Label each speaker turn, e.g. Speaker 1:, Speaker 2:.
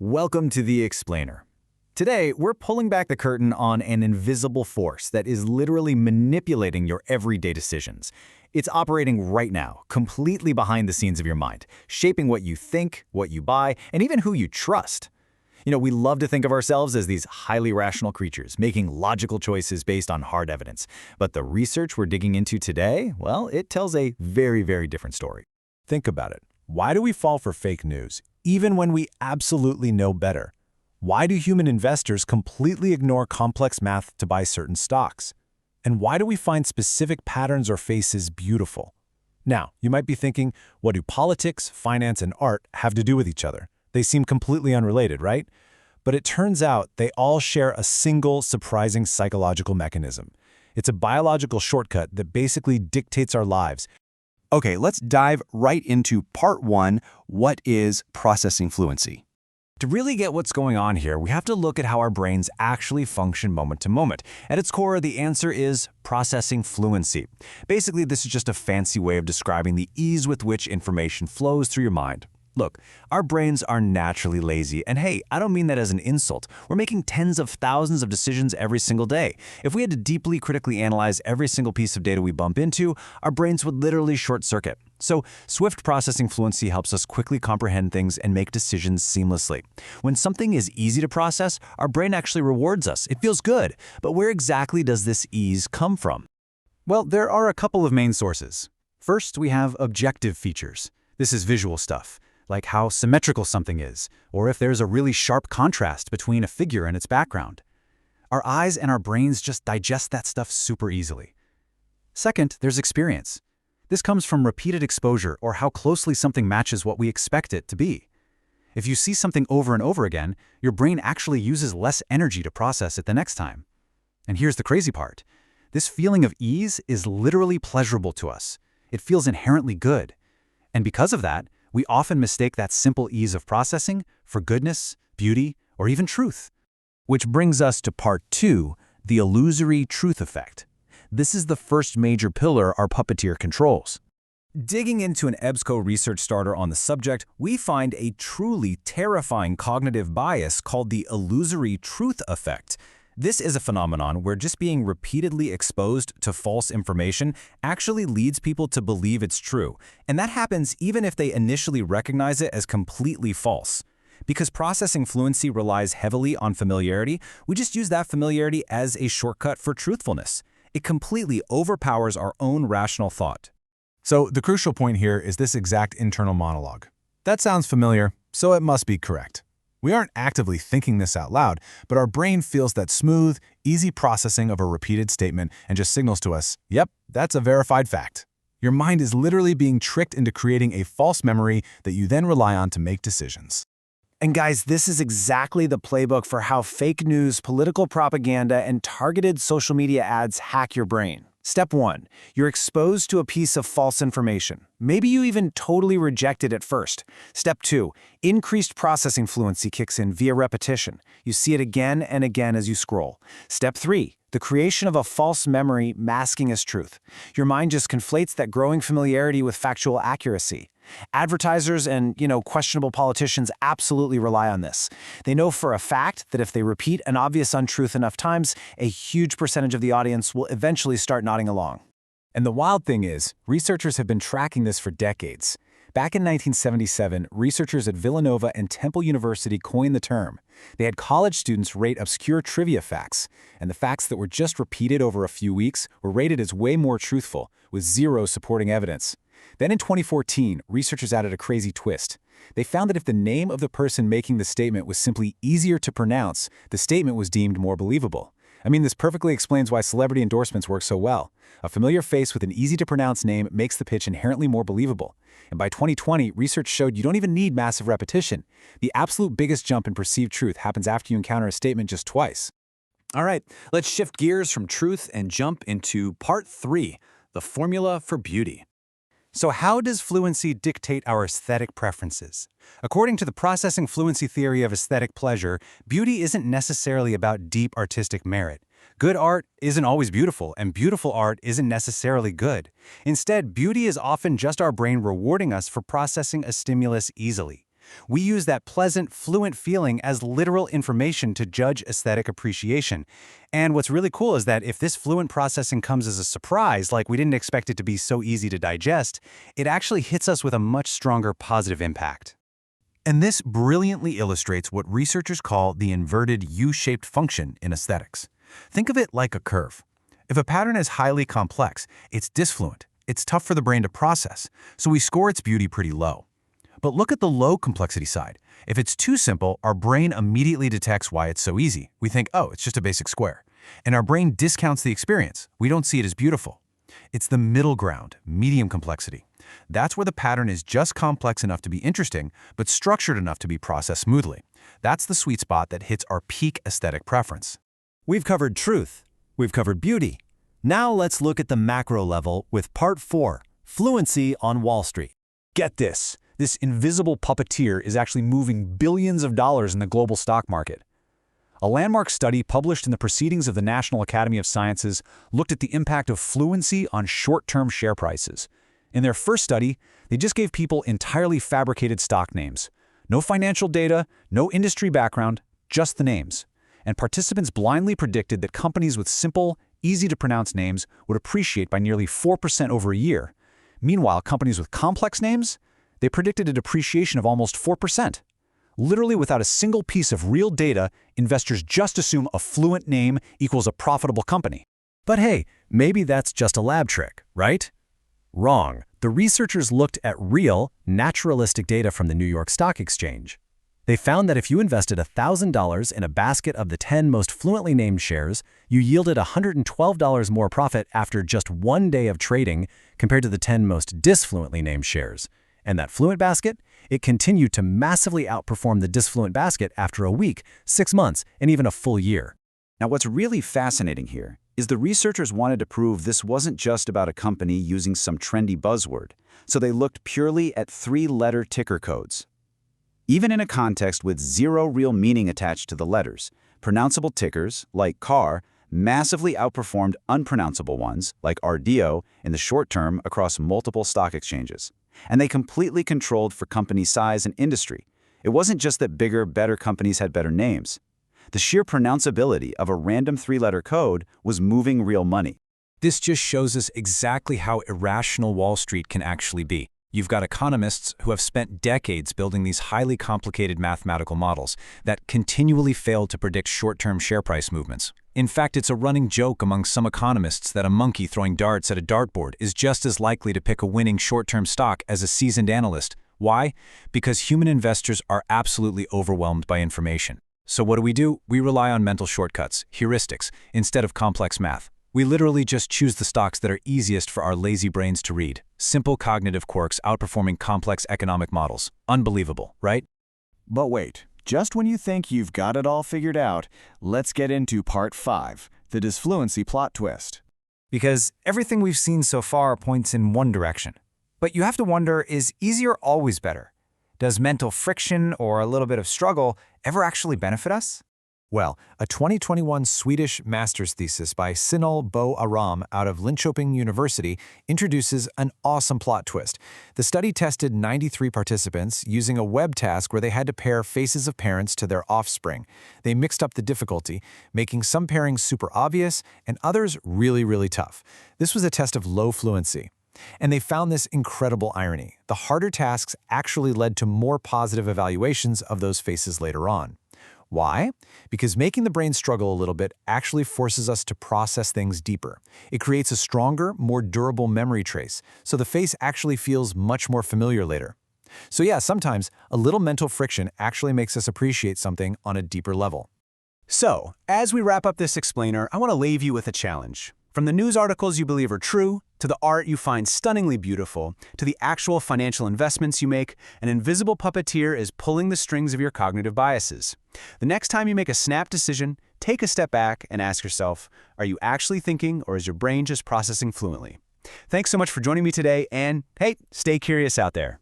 Speaker 1: Welcome to The Explainer. Today, we're pulling back the curtain on an invisible force that is literally manipulating your everyday decisions. It's operating right now, completely behind the scenes of your mind, shaping what you think, what you buy, and even who you trust. We love to think of ourselves as these highly rational creatures, making logical choices based on hard evidence. But the research we're digging into today, well, it tells a very, very different story.
Speaker 2: Think about it. Why do we fall for fake news, even when we absolutely know better? Why do human investors completely ignore complex math to buy certain stocks? And why do we find specific patterns or faces beautiful? Now, you might be thinking, what do politics, finance, and art have to do with each other? They seem completely unrelated, right? But it turns out they all share a single, surprising psychological mechanism. It's a biological shortcut that basically dictates our lives.
Speaker 3: Okay, let's dive right into part one. What is processing fluency?
Speaker 2: To really get what's going on here, we have to look at how our brains actually function moment to moment. At its core, the answer is processing fluency. Basically, this is just a fancy way of describing the ease with which information flows through your mind. Look, our brains are naturally lazy, and hey, I don't mean that as an insult. We're making tens of thousands of decisions every single day. If we had to deeply critically analyze every single piece of data we bump into, our brains would literally short-circuit. So, swift processing fluency helps us quickly comprehend things and make decisions seamlessly. When something is easy to process, our brain actually rewards us. It feels good. But where exactly does this ease come from?
Speaker 1: Well, there are a couple of main sources. First, we have objective features. This is visual stuff, like how symmetrical something is, or if there's a really sharp contrast between a figure and its background. Our eyes and our brains just digest that stuff super easily. Second, there's experience. This comes from repeated exposure or how closely something matches what we expect it to be. If you see something over and over again, your brain actually uses less energy to process it the next time. And here's the crazy part. This feeling of ease is literally pleasurable to us. It feels inherently good. And because of that, we often mistake that simple ease of processing for goodness, beauty, or even truth.
Speaker 2: Which brings us to part two, the illusory truth effect. This is the first major pillar our puppeteer controls.
Speaker 1: Digging into an EBSCO research starter on the subject, we find a truly terrifying cognitive bias called the illusory truth effect. This is a phenomenon where just being repeatedly exposed to false information actually leads people to believe it's true. And that happens even if they initially recognize it as completely false. Because processing fluency relies heavily on familiarity, we just use that familiarity as a shortcut for truthfulness. It completely overpowers our own rational thought.
Speaker 2: So the crucial point here is this exact internal monologue. That sounds familiar, so it must be correct. We aren't actively thinking this out loud, but our brain feels that smooth, easy processing of a repeated statement and just signals to us, yep, that's a verified fact. Your mind is literally being tricked into creating a false memory that you then rely on to make decisions.
Speaker 4: And guys, this is exactly the playbook for how fake news, political propaganda, and targeted social media ads hack your brain. Step 1. You're exposed to a piece of false information. Maybe you even totally reject it at first. Step 2. Increased processing fluency kicks in via repetition. You see it again and again as you scroll. Step 3. The creation of a false memory masking as truth. Your mind just conflates that growing familiarity with factual accuracy. Advertisers and, questionable politicians absolutely rely on this. They know for a fact that if they repeat an obvious untruth enough times, a huge percentage of the audience will eventually start nodding along.
Speaker 2: And the wild thing is, researchers have been tracking this for decades. Back in 1977, researchers at Villanova and Temple University coined the term. They had college students rate obscure trivia facts, and the facts that were just repeated over a few weeks were rated as way more truthful, with zero supporting evidence. Then in 2014, researchers added a crazy twist. They found that if the name of the person making the statement was simply easier to pronounce, the statement was deemed more believable. I mean, this perfectly explains why celebrity endorsements work so well. A familiar face with an easy-to-pronounce name makes the pitch inherently more believable. And by 2020, research showed you don't even need massive repetition. The absolute biggest jump in perceived truth happens after you encounter a statement just twice.
Speaker 1: All right, let's shift gears from truth and jump into part 3, the formula for beauty. So how does fluency dictate our aesthetic preferences? According to the processing fluency theory of aesthetic pleasure, beauty isn't necessarily about deep artistic merit. Good art isn't always beautiful, and beautiful art isn't necessarily good. Instead, beauty is often just our brain rewarding us for processing a stimulus easily.
Speaker 2: We use that pleasant, fluent feeling as literal information to judge aesthetic appreciation. And what's really cool is that if this fluent processing comes as a surprise, like we didn't expect it to be so easy to digest, it actually hits us with a much stronger positive impact. And this brilliantly illustrates what researchers call the inverted U-shaped function in aesthetics. Think of it like a curve. If a pattern is highly complex, it's disfluent. It's tough for the brain to process, so we score its beauty pretty low. But look at the low complexity side. If it's too simple, our brain immediately detects why it's so easy. We think, oh, it's just a basic square. And our brain discounts the experience. We don't see it as beautiful. It's the middle ground, medium complexity. That's where the pattern is just complex enough to be interesting, but structured enough to be processed smoothly. That's the sweet spot that hits our peak aesthetic preference.
Speaker 4: We've covered truth. We've covered beauty. Now let's look at the macro level with Part 4, Fluency on Wall Street.
Speaker 1: Get this. This invisible puppeteer is actually moving billions of dollars in the global stock market. A landmark study published in the Proceedings of the National Academy of Sciences looked at the impact of fluency on short-term share prices. In their first study, they just gave people entirely fabricated stock names. No financial data, no industry background, just the names. And participants blindly predicted that companies with simple, easy-to-pronounce names would appreciate by nearly 4% over a year. Meanwhile, companies with complex names, they predicted a depreciation of almost 4%. Literally without a single piece of real data, investors just assume a fluent name equals a profitable company.
Speaker 4: But hey, maybe that's just a lab trick, right? Wrong. The researchers looked at real, naturalistic data from the New York Stock Exchange. They found that if you invested $1,000 in a basket of the 10 most fluently named shares, you yielded $112 more profit after just 1 day of trading compared to the 10 most disfluently named shares. And that fluent basket, it continued to massively outperform the disfluent basket after a week, 6 months, and even a full year.
Speaker 3: Now, what's really fascinating here is the researchers wanted to prove this wasn't just about a company using some trendy buzzword, so they looked purely at 3-letter ticker codes. Even in a context with zero real meaning attached to the letters, pronounceable tickers, like CAR, massively outperformed unpronounceable ones, like RDO, in the short term across multiple stock exchanges. And they completely controlled for company size and industry. It wasn't just that bigger, better companies had better names. The sheer pronounceability of a random 3-letter code was moving real money.
Speaker 2: This just shows us exactly how irrational Wall Street can actually be. You've got economists who have spent decades building these highly complicated mathematical models that continually fail to predict short-term share price movements. In fact, it's a running joke among some economists that a monkey throwing darts at a dartboard is just as likely to pick a winning short-term stock as a seasoned analyst. Why? Because human investors are absolutely overwhelmed by information. So what do? We rely on mental shortcuts, heuristics, instead of complex math. We literally just choose the stocks that are easiest for our lazy brains to read. Simple cognitive quirks outperforming complex economic models. Unbelievable, right?
Speaker 4: But wait, just when you think you've got it all figured out, let's get into Part 5, the disfluency plot twist.
Speaker 2: Because everything we've seen so far points in one direction. But you have to wonder, is easier always better? Does mental friction or a little bit of struggle ever actually benefit us? Well, a 2021 Swedish master's thesis by Sinol Bo Aram out of Linköping University introduces an awesome plot twist. The study tested 93 participants using a web task where they had to pair faces of parents to their offspring. They mixed up the difficulty, making some pairings super obvious and others really, really tough. This was a test of low fluency. And they found this incredible irony. The harder tasks actually led to more positive evaluations of those faces later on. Why? Because making the brain struggle a little bit actually forces us to process things deeper. It creates a stronger, more durable memory trace, so the face actually feels much more familiar later. So yeah, sometimes a little mental friction actually makes us appreciate something on a deeper level.
Speaker 1: So, as we wrap up this explainer, I want to leave you with a challenge. From the news articles you believe are true, to the art you find stunningly beautiful, to the actual financial investments you make, an invisible puppeteer is pulling the strings of your cognitive biases. The next time you make a snap decision, take a step back and ask yourself, are you actually thinking or is your brain just processing fluently? Thanks so much for joining me today, and hey, stay curious out there.